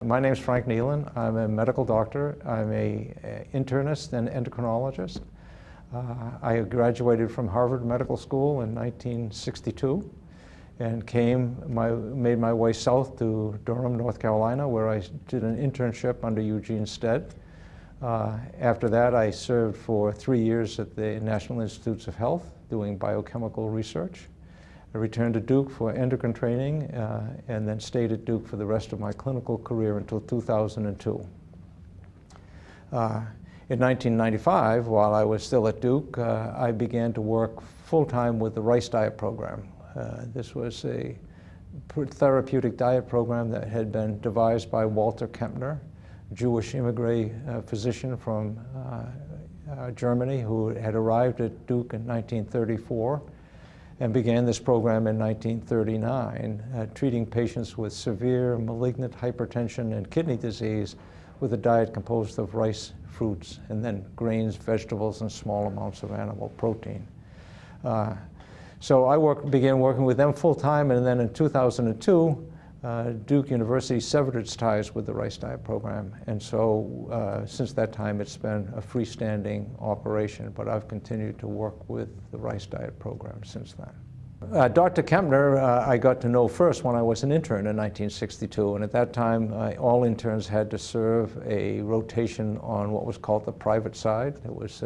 My name is Frank Neelon. I'm a medical doctor. I'm an internist and endocrinologist. I graduated from Harvard Medical School in 1962 and made my way south to Durham, North Carolina, where I did an internship under Eugene Stead. After that, I served for 3 years at the National Institutes of Health doing biochemical research. I returned to Duke for endocrine training and then stayed at Duke for the rest of my clinical career until 2002. In 1995, while I was still at Duke, I began to work full-time with the Rice Diet program. This was a therapeutic diet program that had been devised by Walter Kempner, a Jewish immigrant physician from Germany who had arrived at Duke in 1934 and began this program in 1939, treating patients with severe malignant hypertension and kidney disease with a diet composed of rice, fruits, and then grains, vegetables, and small amounts of animal protein. So I began working with them full-time, and then in 2002, Duke University severed its ties with the Rice Diet program. And so since that time, it's been a freestanding operation, but I've continued to work with the Rice Diet program since then. Dr. Kempner, I got to know first when I was an intern in 1962, and at that time, all interns had to serve a rotation on what was called the private side. It was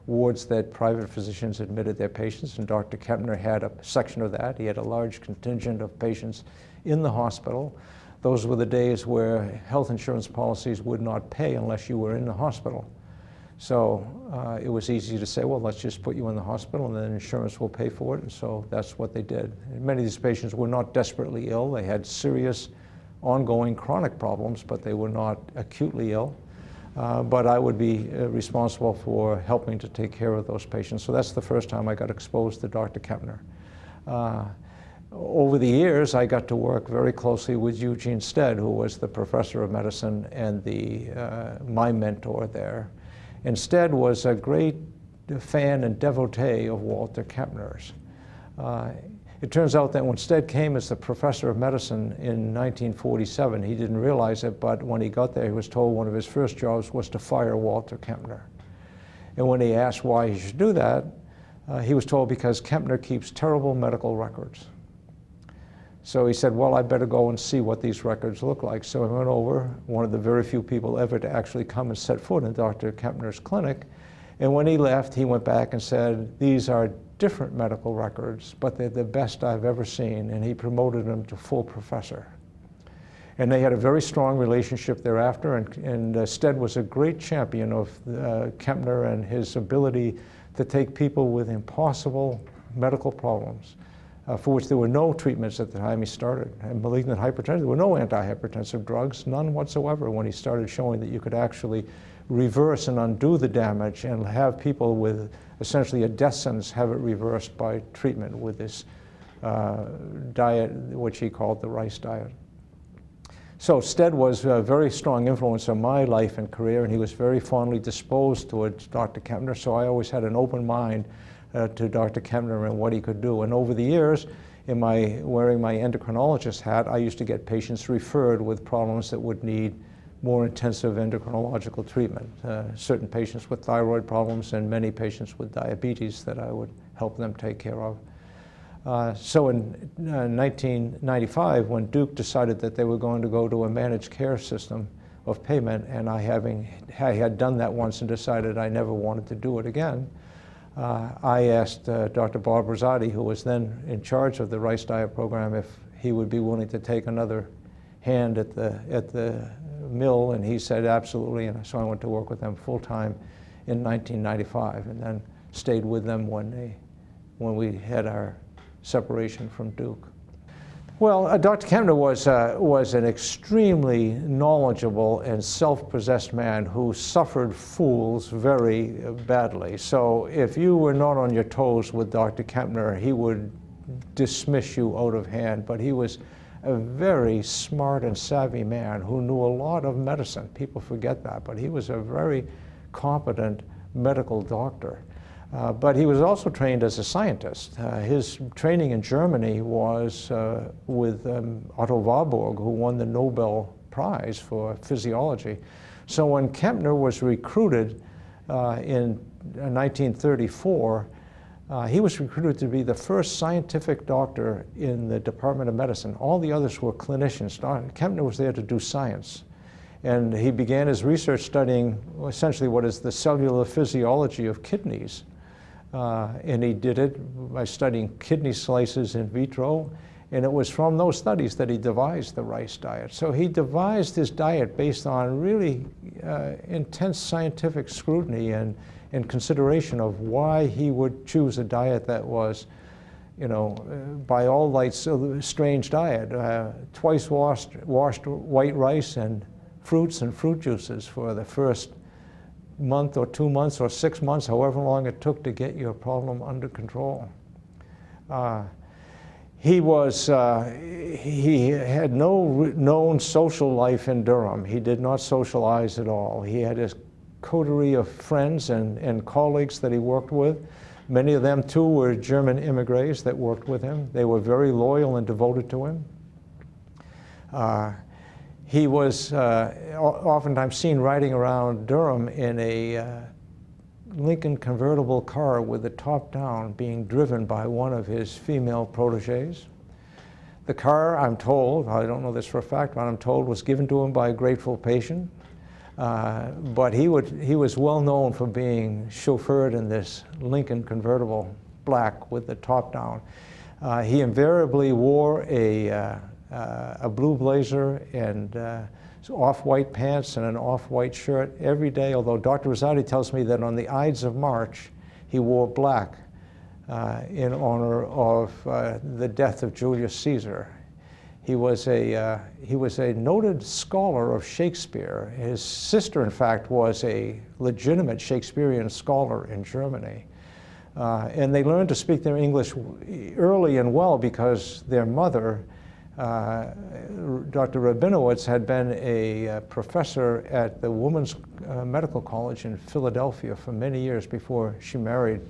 wards that private physicians admitted their patients, and Dr. Kempner had a section of that. He had a large contingent of patients in the hospital. Those were the days where health insurance policies would not pay unless you were in the hospital. So it was easy to say, well, let's just put you in the hospital and then insurance will pay for it. And so that's what they did. And many of these patients were not desperately ill. They had serious ongoing chronic problems, but they were not acutely ill. But I would be responsible for helping to take care of those patients. So that's the first time I got exposed to Dr. Kempner. Over the years, I got to work very closely with Eugene Stead, who was the professor of medicine and my mentor there. And Stead was a great fan and devotee of Walter Kempner's. It turns out that when Stead came as the professor of medicine in 1947, he didn't realize it, but when he got there, he was told one of his first jobs was to fire Walter Kempner. And when he asked why he should do that, he was told because Kempner keeps terrible medical records. So he said, well, I better go and see what these records look like. So I went over, one of the very few people ever to actually come and set foot in Dr. Kempner's clinic. And when he left, he went back and said, these are different medical records, but they're the best I've ever seen. And he promoted him to full professor. And they had a very strong relationship thereafter. And Stead was a great champion of Kempner and his ability to take people with impossible medical problems, for which there were no treatments at the time he started. And malignant hypertension, there were no antihypertensive drugs, none whatsoever, when he started showing that you could actually reverse and undo the damage and have people with essentially a death sentence have it reversed by treatment with this diet, which he called the Rice Diet. So Stead was a very strong influence on my life and career, and he was very fondly disposed towards Dr. Kempner, so I always had an open mind to Dr. Kempner and what he could do. And over the years, wearing my endocrinologist hat, I used to get patients referred with problems that would need more intensive endocrinological treatment. Certain patients with thyroid problems and many patients with diabetes that I would help them take care of. So in 1995, when Duke decided that they were going to go to a managed care system of payment, and I had done that once and decided I never wanted to do it again, I asked Dr. Bob Rosati, who was then in charge of the Rice Diet program, if he would be willing to take another hand at the mill, and he said absolutely, and so I went to work with them full-time in 1995, and then stayed with them when we had our separation from Duke. Well, Dr. Kempner was an extremely knowledgeable and self-possessed man who suffered fools very badly. So if you were not on your toes with Dr. Kempner, he would dismiss you out of hand. But he was a very smart and savvy man who knew a lot of medicine. People forget that, but he was a very competent medical doctor. But he was also trained as a scientist. His training in Germany was with Otto Warburg, who won the Nobel prize for physiology. So when Kempner was recruited in 1934, he was recruited to be the first scientific doctor in the Department of Medicine. All the others were clinicians. Kempner was there to do science. And he began his research studying essentially what is the cellular physiology of kidneys. And he did it by studying kidney slices in vitro. And it was from those studies that he devised the rice diet. So he devised his diet based on really intense scientific scrutiny and consideration of why he would choose a diet that was, you know, by all lights, a strange diet. Twice washed white rice and fruits and fruit juices for the first month or 2 months or 6 months, however long it took to get your problem under control. He had no known social life in Durham. He did not socialize at all. He had his coterie of friends and colleagues that he worked with. Many of them, too, were German immigrants that worked with him. They were very loyal and devoted to him. He was oftentimes seen riding around Durham in a Lincoln convertible car with the top down, being driven by one of his female proteges. The car, I'm told, I don't know this for a fact, but I'm told was given to him by a grateful patient. But he was well known for being chauffeured in this Lincoln convertible, black with the top down. He invariably wore a blue blazer and off-white pants and an off-white shirt every day, although Dr. Rosati tells me that on the Ides of March, he wore black in honor of the death of Julius Caesar. He was a noted scholar of Shakespeare. His sister, in fact, was a legitimate Shakespearean scholar in Germany. And they learned to speak their English early and well because their mother, Dr. Rabinowitz, had been a professor at the Women's Medical College in Philadelphia for many years before she married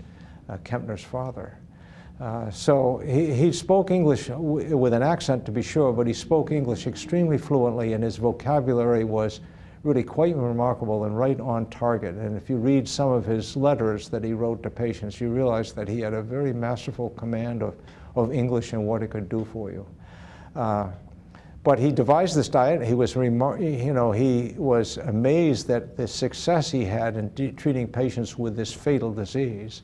Kempner's father. So he spoke English with an accent, to be sure, but he spoke English extremely fluently, and his vocabulary was really quite remarkable and right on target. And if you read some of his letters that he wrote to patients, you realize that he had a very masterful command of English and what it could do for you. But he devised this diet. He was, he was amazed at the success he had in treating patients with this fatal disease.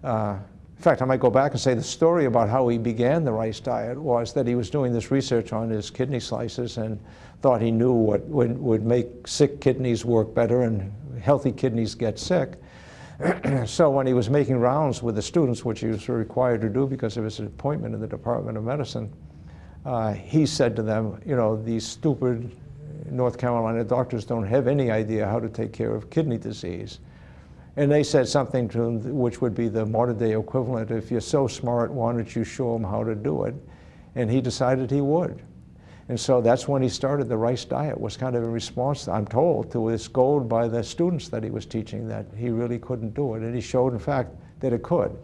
In fact, I might go back and say the story about how he began the rice diet was that he was doing this research on his kidney slices and thought he knew what would make sick kidneys work better and healthy kidneys get sick. So when he was making rounds with the students, which he was required to do because of his appointment in the Department of Medicine, he said to them, you know, these stupid North Carolina doctors don't have any idea how to take care of kidney disease. And they said something to him which would be the modern day equivalent: if you're so smart, why don't you show him how to do it? And he decided he would. And so that's when he started the rice diet, was kind of a response, I'm told, to his scold by the students that he was teaching that he really couldn't do it. And he showed, in fact, that it could.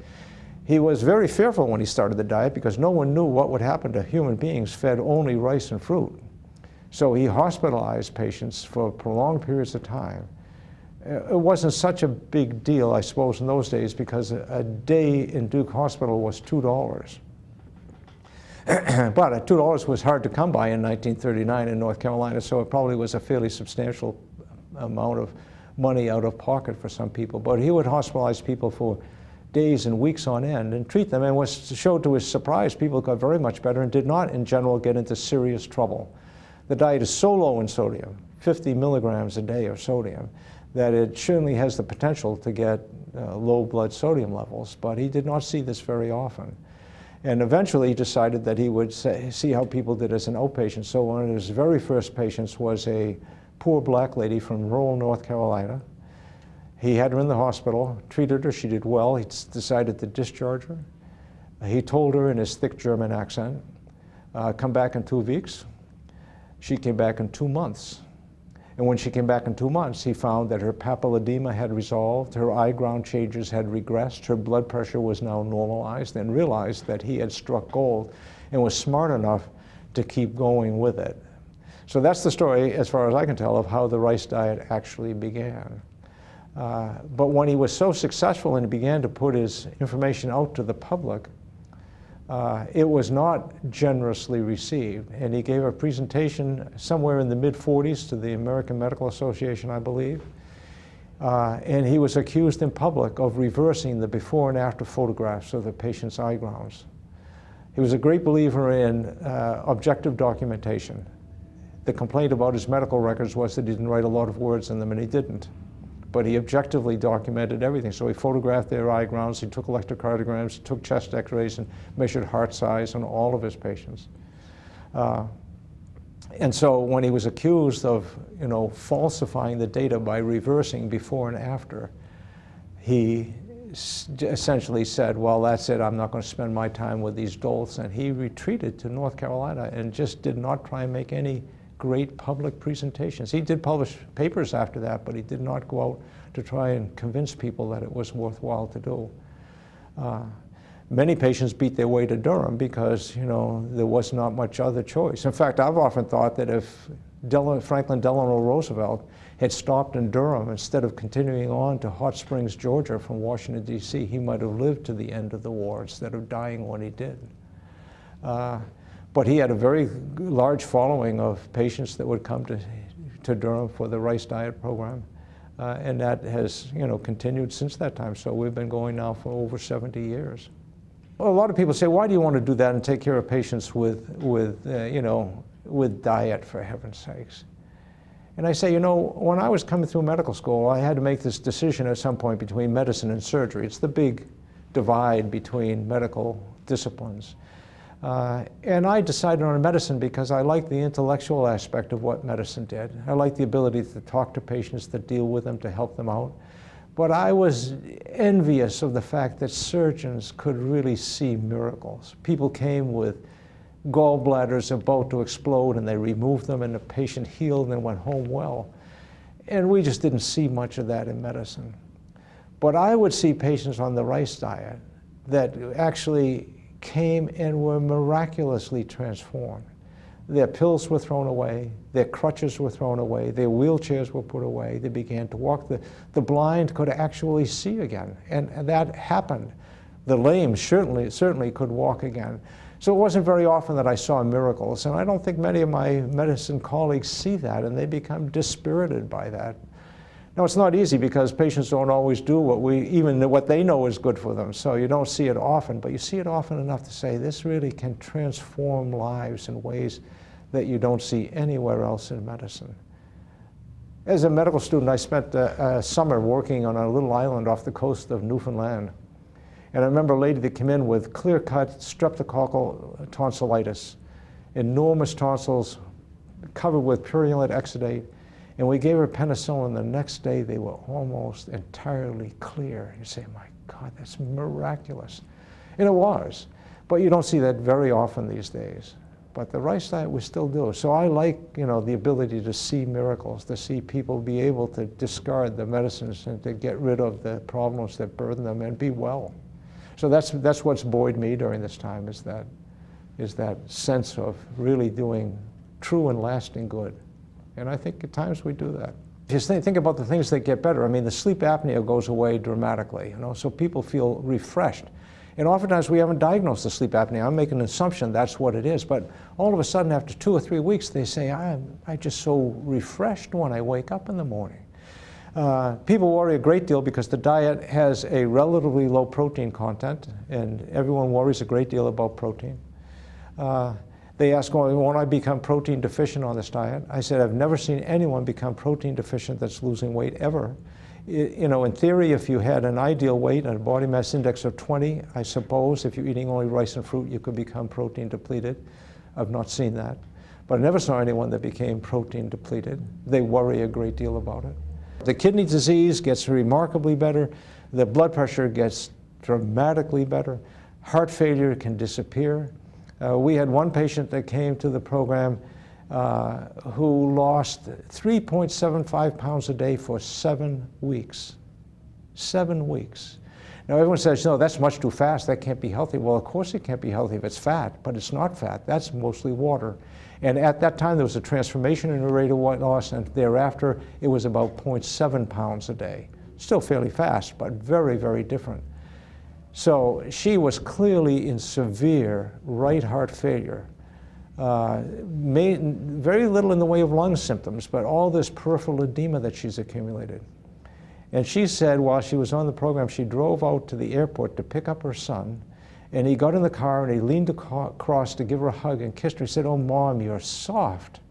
He was very fearful when he started the diet because no one knew what would happen to human beings fed only rice and fruit. So he hospitalized patients for prolonged periods of time. It wasn't such a big deal, I suppose, in those days because a day in Duke Hospital was $2. But $2 was hard to come by in 1939 in North Carolina, so it probably was a fairly substantial amount of money out of pocket for some people. But he would hospitalize people for days and weeks on end and treat them, and was showed to his surprise people got very much better and did not in general get into serious trouble. The diet is so low in sodium, 50 milligrams a day of sodium, that it certainly has the potential to get low blood sodium levels, but he did not see this very often. And eventually he decided that he would see how people did as an outpatient. So one of his very first patients was a poor black lady from rural North Carolina. He had her in the hospital, treated her, she did well. He decided to discharge her. He told her in his thick German accent, come back in 2 weeks. She came back in 2 months. And when she came back in 2 months, he found that her papilledema had resolved, her eye ground changes had regressed, her blood pressure was now normalized, and realized that he had struck gold and was smart enough to keep going with it. So that's the story, as far as I can tell, of how the rice diet actually began. But when he was so successful and he began to put his information out to the public, it was not generously received. And he gave a presentation somewhere in the mid-40s to the American Medical Association, I believe. And he was accused in public of reversing the before and after photographs of the patient's eye grounds. He was a great believer in objective documentation. The complaint about his medical records was that he didn't write a lot of words in them, and he didn't. But he objectively documented everything. So he photographed their eye grounds, he took electrocardiograms, he took chest x-rays and measured heart size on all of his patients. And so when he was accused of, falsifying the data by reversing before and after, he essentially said, well, that's it, I'm not going to spend my time with these dolts. And he retreated to North Carolina and just did not try and make any great public presentations. He did publish papers after that, but he did not go out to try and convince people that it was worthwhile to do. Many patients beat their way to Durham because, there was not much other choice. In fact, I've often thought that if Franklin Delano Roosevelt had stopped in Durham instead of continuing on to Hot Springs, Georgia from Washington, D.C., he might have lived to the end of the war instead of dying when he did. But he had a very large following of patients that would come to Durham for the rice diet program. And that has, continued since that time. So we've been going now for over 70 years. Well, a lot of people say, why do you want to do that and take care of patients with diet, for heaven's sakes? And I say, when I was coming through medical school, I had to make this decision at some point between medicine and surgery. It's the big divide between medical disciplines. And I decided on medicine because I liked the intellectual aspect of what medicine did. I liked the ability to talk to patients, to deal with them, to help them out. But I was envious of the fact that surgeons could really see miracles. People came with gallbladders about to explode and they removed them and the patient healed and went home well. And we just didn't see much of that in medicine. But I would see patients on the rice diet that actually came and were miraculously transformed. Their pills were thrown away, their crutches were thrown away, their wheelchairs were put away, they began to walk. The blind could actually see again, and that happened. The lame certainly could walk again. So it wasn't very often that I saw miracles, and I don't think many of my medicine colleagues see that, and they become dispirited by that. Now, it's not easy because patients don't always do what they know is good for them, so you don't see it often, but you see it often enough to say this really can transform lives in ways that you don't see anywhere else in medicine. As a medical student, I spent a summer working on a little island off the coast of Newfoundland, and I remember a lady that came in with clear-cut streptococcal tonsillitis, enormous tonsils covered with purulent exudate. And we gave her penicillin. The next day, they were almost entirely clear. You say, my God, that's miraculous. And it was. But you don't see that very often these days. But the rice diet we still do. So I like, the ability to see miracles, to see people be able to discard the medicines and to get rid of the problems that burden them and be well. So that's what's buoyed me during this time, is that sense of really doing true and lasting good. And I think at times we do that. Just think about the things that get better. I mean, the sleep apnea goes away dramatically, so people feel refreshed. And oftentimes we haven't diagnosed the sleep apnea. I'm making an assumption that's what it is. But all of a sudden, after 2 or 3 weeks, they say, I'm just so refreshed when I wake up in the morning. People worry a great deal because the diet has a relatively low protein content, and everyone worries a great deal about protein. They ask, well, won't I become protein deficient on this diet? I said, I've never seen anyone become protein deficient that's losing weight ever. In theory, if you had an ideal weight and a body mass index of 20, I suppose if you're eating only rice and fruit, you could become protein depleted. I've not seen that. But I never saw anyone that became protein depleted. They worry a great deal about it. The kidney disease gets remarkably better. The blood pressure gets dramatically better. Heart failure can disappear. We had one patient that came to the program who lost 3.75 pounds a day for 7 weeks. 7 weeks. Now everyone says, no, that's much too fast, that can't be healthy. Well, of course it can't be healthy if it's fat, but it's not fat, that's mostly water. And at that time there was a transformation in the rate of weight loss, and thereafter it was about 0.7 pounds a day. Still fairly fast, but very, very different. So she was clearly in severe right heart failure. Very little in the way of lung symptoms, but all this peripheral edema that she's accumulated. And she said while she was on the program, she drove out to the airport to pick up her son, and he got in the car and he leaned across to give her a hug and kissed her. He said, "Oh, Mom, you're soft."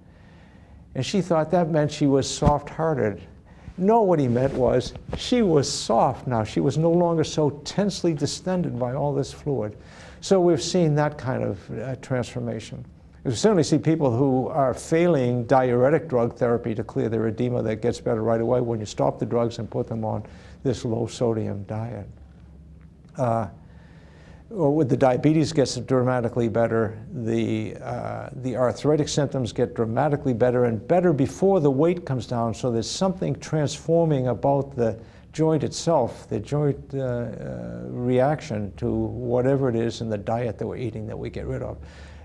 And she thought that meant she was soft-hearted. No, what he meant was she was soft now. She was no longer so tensely distended by all this fluid. So we've seen that kind of transformation. We certainly see people who are failing diuretic drug therapy to clear their edema that gets better right away when you stop the drugs and put them on this low-sodium diet. With the diabetes gets dramatically better, the arthritic symptoms get dramatically better and better before the weight comes down, so there's something transforming about the joint itself, the joint reaction to whatever it is in the diet that we're eating that we get rid of.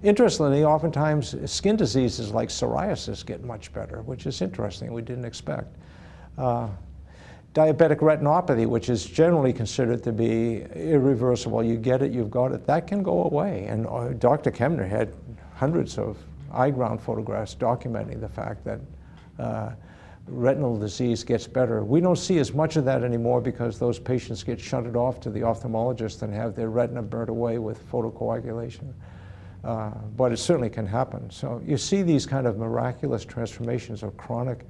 Interestingly, oftentimes skin diseases like psoriasis get much better, which is interesting, we didn't expect. Diabetic retinopathy, which is generally considered to be irreversible, you get it, you've got it, that can go away. And Dr. Kempner had hundreds of eye ground photographs documenting the fact that retinal disease gets better. We don't see as much of that anymore because those patients get shunted off to the ophthalmologist and have their retina burnt away with photocoagulation. But it certainly can happen. So you see these kind of miraculous transformations of chronic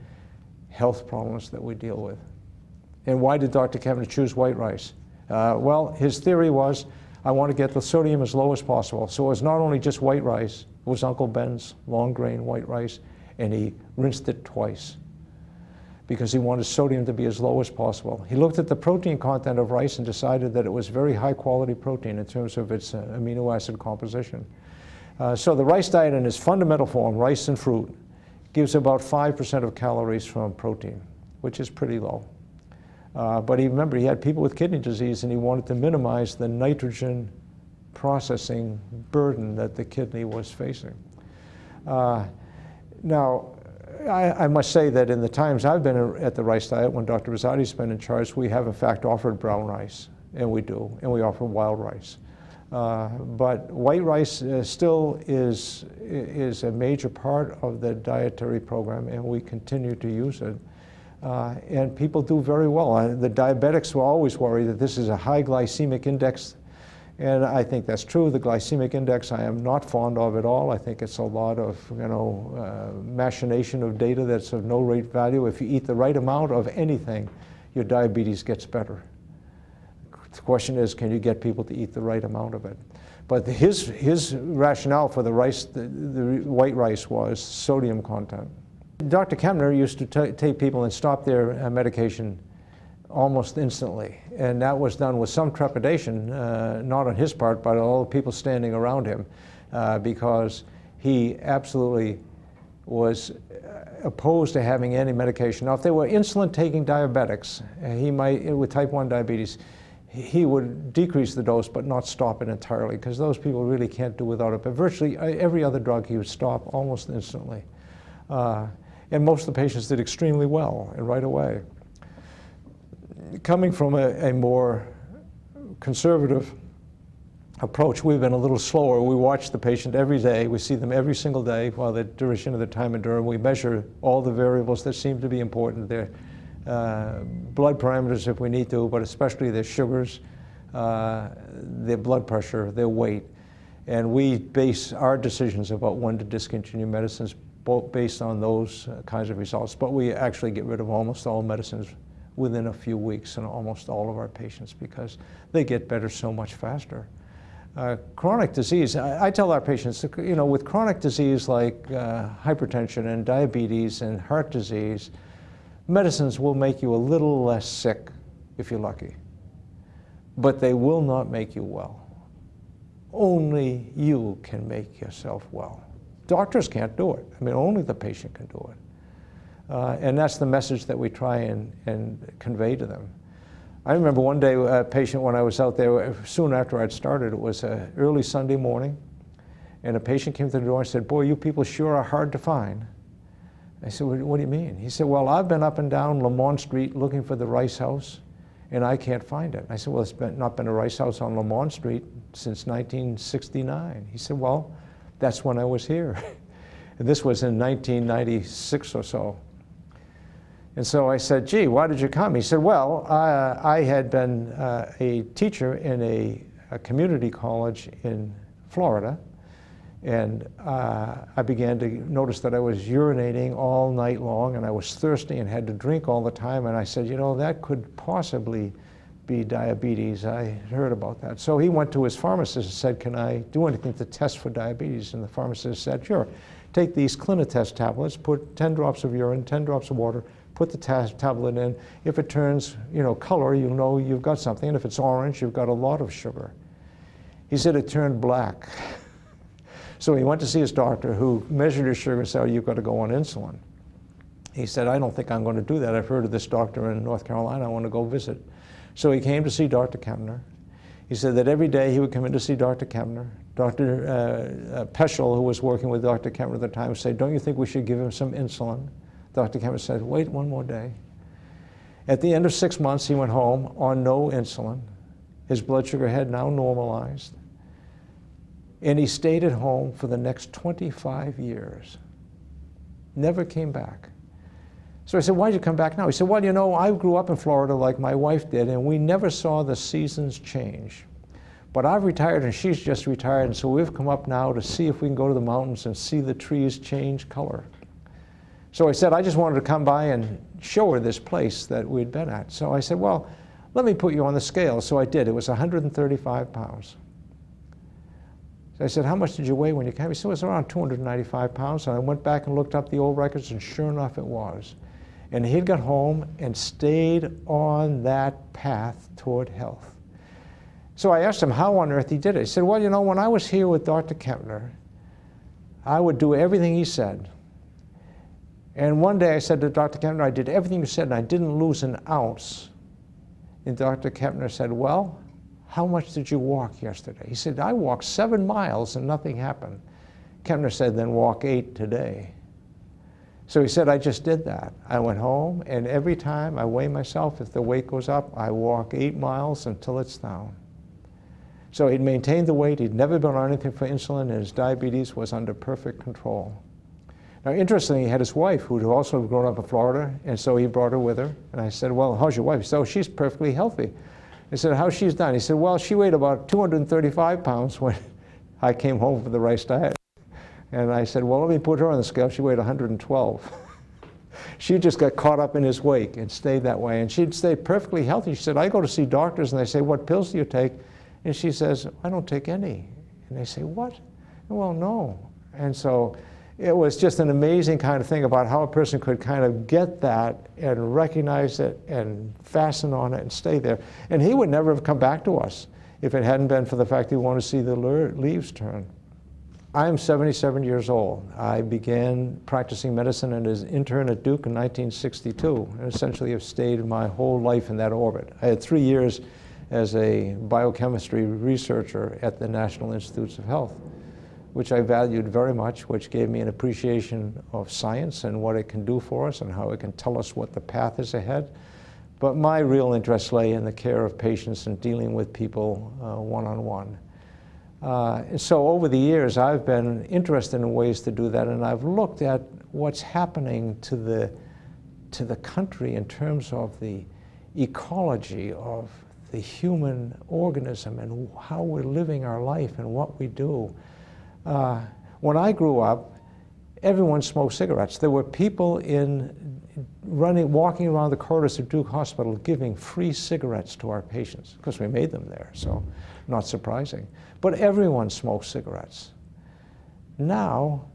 health problems that we deal with. And why did Dr. Kempner choose white rice? Well, his theory was, I want to get the sodium as low as possible. So it was not only just white rice, it was Uncle Ben's long grain white rice, and he rinsed it twice because he wanted sodium to be as low as possible. He looked at the protein content of rice and decided that it was very high quality protein in terms of its amino acid composition. So the rice diet in its fundamental form, rice and fruit, gives about 5% of calories from protein, which is pretty low. But remember, he had people with kidney disease and he wanted to minimize the nitrogen processing burden that the kidney was facing. Now, I must say that in the times I've been at the rice diet, when Dr. Rosati's been in charge, we have in fact offered brown rice, and we do, and we offer wild rice. But white rice still is a major part of the dietary program, and we continue to use it. And people do very well. The diabetics will always worry that this is a high glycemic index, and I think that's true. The glycemic index I am not fond of at all. I think it's a lot of machination of data that's of no great value. If you eat the right amount of anything, your diabetes gets better. The question is, can you get people to eat the right amount of it? But his rationale for the rice, the white rice, was sodium content. Dr. Kempner used to take people and stop their medication almost instantly, and that was done with some trepidation, not on his part, but all the people standing around him, because he absolutely was opposed to having any medication. Now, if they were insulin-taking diabetics, he might, with type 1 diabetes, he would decrease the dose but not stop it entirely, because those people really can't do without it. But virtually every other drug he would stop almost instantly. And most of the patients did extremely well and right away. Coming from a more conservative approach, we've been a little slower. We watch the patient every day. We see them every single day while the duration of the time in Durham. We measure all the variables that seem to be important, their blood parameters if we need to, but especially their sugars, their blood pressure, their weight. And we base our decisions about when to discontinue medicines both based on those kinds of results. But we actually get rid of almost all medicines within a few weeks in almost all of our patients because they get better so much faster. Chronic disease, I tell our patients, with chronic disease like hypertension and diabetes and heart disease, medicines will make you a little less sick if you're lucky, but they will not make you well. Only you can make yourself well. Doctors can't do it. I mean, only the patient can do it. And that's the message that we try and convey to them. I remember one day a patient, when I was out there, soon after I'd started, it was an early Sunday morning, and a patient came to the door and said, "Boy, you people sure are hard to find." I said, "What do you mean?" He said, "Well, I've been up and down Lamont Street looking for the Rice House, and I can't find it." I said, "Well, not been a Rice House on Lamont Street since 1969. He said, "Well, that's when I was here." And this was in 1996 or so. And so I said, "Gee, why did you come?" He said, "Well, I had been a teacher in a community college in Florida, and I began to notice that I was urinating all night long, and I was thirsty and had to drink all the time. And I said, you know, that could possibly be diabetes. I heard about that." So he went to his pharmacist and said, "Can I do anything to test for diabetes?" And the pharmacist said, "Sure. Take these Clinitest tablets, put 10 drops of urine, 10 drops of water, put the tablet in. If it turns, color, you'll know you've got something. And if it's orange, you've got a lot of sugar." He said it turned black. So he went to see his doctor, who measured his sugar and said, "Oh, you've got to go on insulin." He said, "I don't think I'm going to do that. I've heard of this doctor in North Carolina. I want to go visit." So he came to see Dr. Kempner. He said that every day he would come in to see Dr. Kempner. Dr. Peschel, who was working with Dr. Kempner at the time, would say, "Don't you think we should give him some insulin?" Dr. Kempner said, "Wait one more day." At the end of 6 months, he went home on no insulin. His blood sugar had now normalized. And he stayed at home for the next 25 years. Never came back. So I said, "Why'd you come back now?" He said, "Well, I grew up in Florida like my wife did, and we never saw the seasons change. But I've retired and she's just retired, and so we've come up now to see if we can go to the mountains and see the trees change color." So I said, "I just wanted to come by and show her this place that we'd been at." So I said, "Well, let me put you on the scale." So I did. It was 135 pounds. So I said, "How much did you weigh when you came?" He said, "It was around 295 pounds. And I went back and looked up the old records, and sure enough, it was. And he'd got home and stayed on that path toward health. So I asked him how on earth he did it. He said, "Well, when I was here with Dr. Kempner, I would do everything he said. And one day I said to Dr. Kempner, 'I did everything you said, and I didn't lose an ounce.' And Dr. Kempner said, 'Well, how much did you walk yesterday?' He said, 'I walked 7 miles and nothing happened.' Kempner said, 'Then walk 8 today.' So he said, I just did that. I went home, and every time I weigh myself, if the weight goes up, I walk 8 miles until it's down." So he'd maintained the weight. He'd never been on anything for insulin, and his diabetes was under perfect control. Now, interestingly, he had his wife, who'd also grown up in Florida, and so he brought her with her. And I said, "Well, how's your wife?" So she's perfectly healthy. I said, "How's she's done?" He said, "Well, she weighed about 235 pounds when I came home from the rice diet." And I said, "Well, let me put her on the scale." She weighed 112. She just got caught up in his wake and stayed that way. And she'd stayed perfectly healthy. She said, "I go to see doctors, and they say, 'What pills do you take?' And she says, 'I don't take any.' And they say, 'What?' Well, no." And so it was just an amazing kind of thing about how a person could kind of get that and recognize it and fasten on it and stay there. And he would never have come back to us if it hadn't been for the fact that he wanted to see the leaves turn. I'm 77 years old. I began practicing medicine as an intern at Duke in 1962, and essentially have stayed my whole life in that orbit. I had 3 years as a biochemistry researcher at the National Institutes of Health, which I valued very much, which gave me an appreciation of science and what it can do for us and how it can tell us what the path is ahead. But my real interest lay in the care of patients and dealing with people one-on-one. And so over the years, I've been interested in ways to do that, and I've looked at what's happening to the country in terms of the ecology of the human organism and how we're living our life and what we do. When I grew up, everyone smoked cigarettes. There were people walking around the corridors of Duke Hospital giving free cigarettes to our patients, because we made them there, so not surprising. But everyone smoked cigarettes. Now,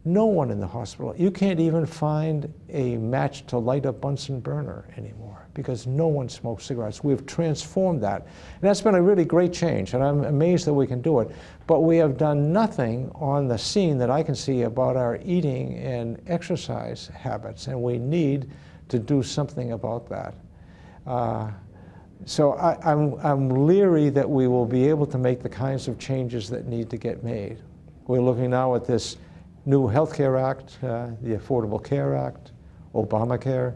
no one in the hospital, you can't even find a match to light a Bunsen burner anymore, because no one smokes cigarettes. We've transformed that. And that's been a really great change, and I'm amazed that we can do it. But we have done nothing on the scene that I can see about our eating and exercise habits, and we need to do something about that. So I'm leery that we will be able to make the kinds of changes that need to get made. We're looking now at this new Health Care Act, the Affordable Care Act, Obamacare.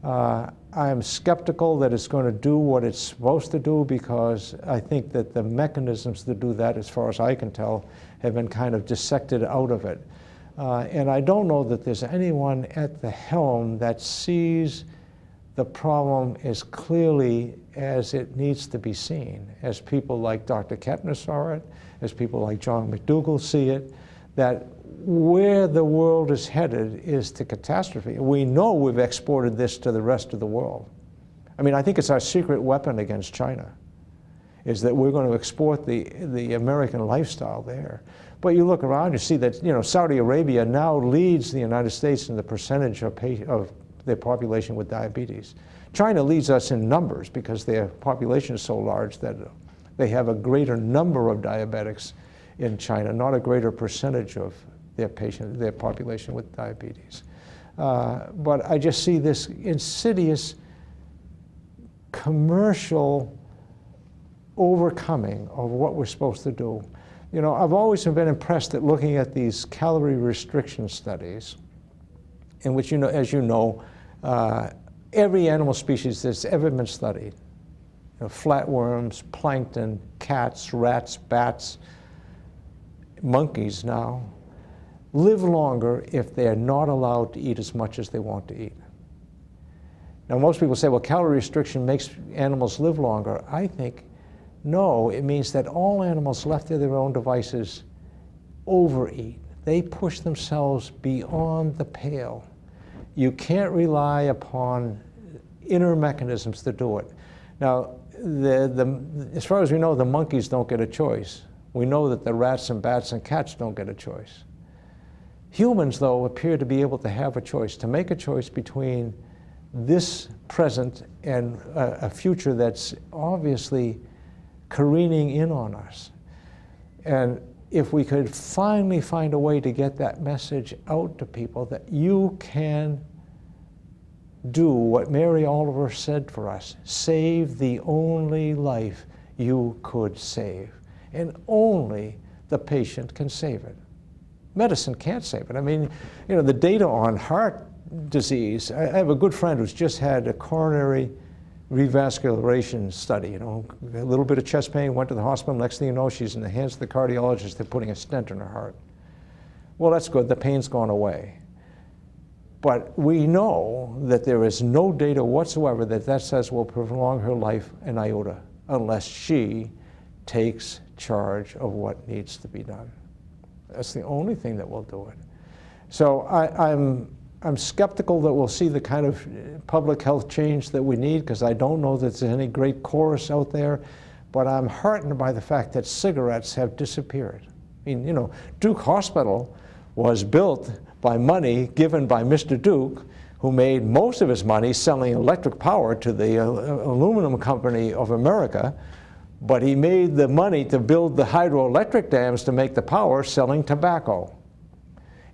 I am skeptical that it's going to do what it's supposed to do, because I think that the mechanisms to do that, as far as I can tell, have been kind of dissected out of it. And I don't know that there's anyone at the helm that sees the problem as clearly as it needs to be seen, as people like Dr. Kempner saw it, as people like John McDougall see it, that where the world is headed is to catastrophe. We know we've exported this to the rest of the world. I mean, I think it's our secret weapon against China, is that we're going to export the American lifestyle there. But you look around, you see that, you know, Saudi Arabia now leads the United States in the percentage of their population with diabetes. China leads us in numbers because their population is so large that they have a greater number of diabetics in China, not a greater percentage of their population with diabetes. But I just see this insidious commercial overcoming of what we're supposed to do. You know, I've always been impressed at looking at these calorie restriction studies, in which, you know, as you know, every animal species that's ever been studied, you know, flatworms, plankton, cats, rats, bats, monkeys now, live longer if they're not allowed to eat as much as they want to eat. Now, most people say, well, calorie restriction makes animals live longer. I think, no, it means that all animals left to their own devices overeat. They push themselves beyond the pale. You can't rely upon inner mechanisms to do it. Now, as far as we know, the monkeys don't get a choice. We know that the rats and bats and cats don't get a choice. Humans, though, appear to be able to have a choice, to make a choice between this present and a future that's obviously careening in on us. And if we could finally find a way to get that message out to people that you can do what Mary Oliver said for us, save the only life you could save. And only the patient can save it. Medicine can't save it. I mean, you know, the data on heart disease, I have a good friend who's just had a coronary revascularization study, you know, a little bit of chest pain, went to the hospital, next thing you know, she's in the hands of the cardiologist, they're putting a stent in her heart. Well, that's good, the pain's gone away. But we know that there is no data whatsoever that says will prolong her life an iota unless she takes charge of what needs to be done. That's the only thing that will do it. So I'm skeptical that we'll see the kind of public health change that we need, because I don't know that there's any great chorus out there, but I'm heartened by the fact that cigarettes have disappeared. I mean, you know, Duke Hospital was built by money given by Mr. Duke, who made most of his money selling electric power to the aluminum company of America, but he made the money to build the hydroelectric dams to make the power selling tobacco.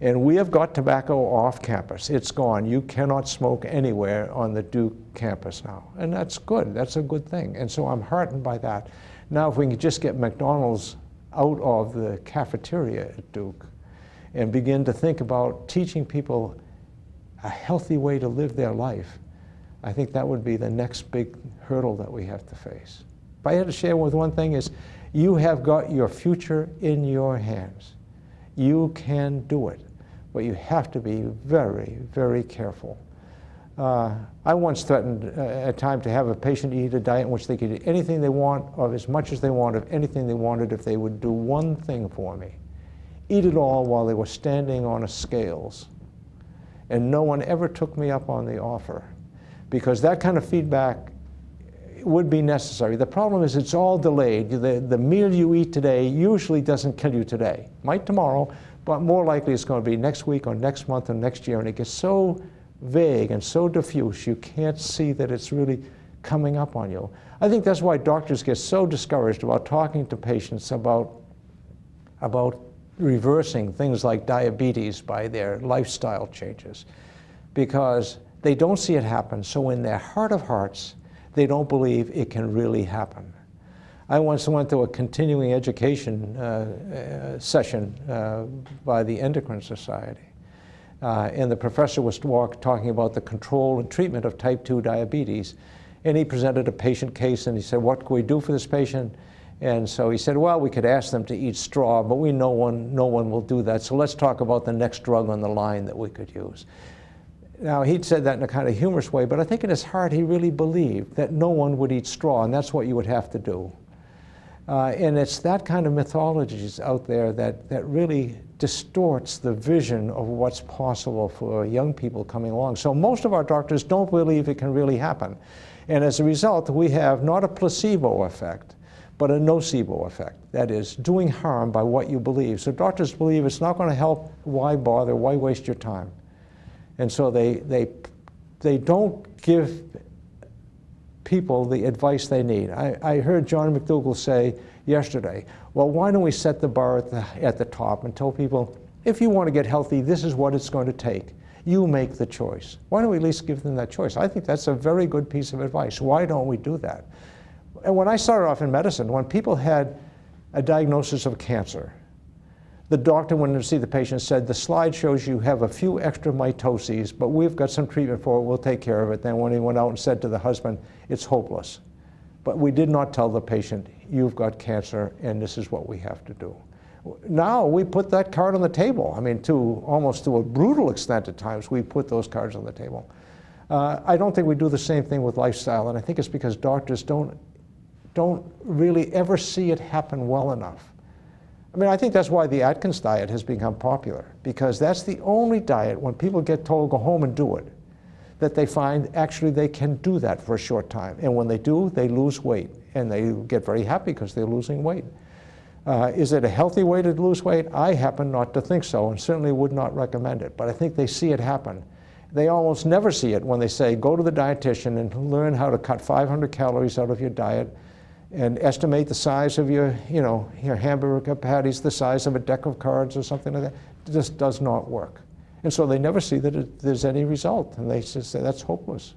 And we have got tobacco off campus. It's gone. You cannot smoke anywhere on the Duke campus now. And that's good. That's a good thing. And so I'm heartened by that. Now, if we can just get McDonald's out of the cafeteria at Duke and begin to think about teaching people a healthy way to live their life, I think that would be the next big hurdle that we have to face. If I had to share with one thing is, you have got your future in your hands. You can do it, but you have to be very, very careful. I once threatened at a time to have a patient eat a diet in which they could eat anything they want, of as much as they want, of anything they wanted, if they would do one thing for me. Eat it all while they were standing on a scales. And no one ever took me up on the offer, because that kind of feedback would be necessary. The problem is it's all delayed. The meal you eat today usually doesn't kill you today. Might tomorrow, but more likely it's going to be next week or next month or next year. And it gets so vague and so diffuse, you can't see that it's really coming up on you. I think that's why doctors get so discouraged about talking to patients about reversing things like diabetes by their lifestyle changes, because they don't see it happen. So in their heart of hearts, They don't believe it can really happen. I once went to a continuing education session by the Endocrine Society. And the professor was talking about the control and treatment of type 2 diabetes. And he presented a patient case, and he said, what can we do for this patient? And so he said, well, we could ask them to eat straw, but no one will do that. So let's talk about the next drug on the line that we could use. Now, he'd said that in a kind of humorous way, but I think in his heart he really believed that no one would eat straw, and that's what you would have to do. And it's that kind of mythologies out there that really distorts the vision of what's possible for young people coming along. So most of our doctors don't believe it can really happen. And as a result, we have not a placebo effect, but a nocebo effect. That is, doing harm by what you believe. So doctors believe it's not going to help. Why bother? Why waste your time? And so they don't give people the advice they need. I heard John McDougall say yesterday, well, why don't we set the bar at the top and tell people, if you want to get healthy, this is what it's going to take. You make the choice. Why don't we at least give them that choice? I think that's a very good piece of advice. Why don't we do that? And when I started off in medicine, when people had a diagnosis of cancer, the doctor, when to see the patient, said, the slide shows you have a few extra mitoses, but we've got some treatment for it, we'll take care of it. Then when he went out and said to the husband, it's hopeless. But we did not tell the patient, you've got cancer and this is what we have to do. Now we put that card on the table. I mean, almost to a brutal extent at times, we put those cards on the table. I don't think we do the same thing with lifestyle, and I think it's because doctors don't really ever see it happen well enough. I mean, I think that's why the Atkins diet has become popular, because that's the only diet, when people get told go home and do it, that they find actually they can do that for a short time. And when they do, they lose weight, and they get very happy because they're losing weight. Is it a healthy way to lose weight? I happen not to think so, and certainly would not recommend it, but I think they see it happen. They almost never see it when they say, go to the dietitian and learn how to cut 500 calories out of your diet and estimate the size of your hamburger patties, the size of a deck of cards or something like that. It just does not work. And so they never see that there's any result, and they just say, that's hopeless.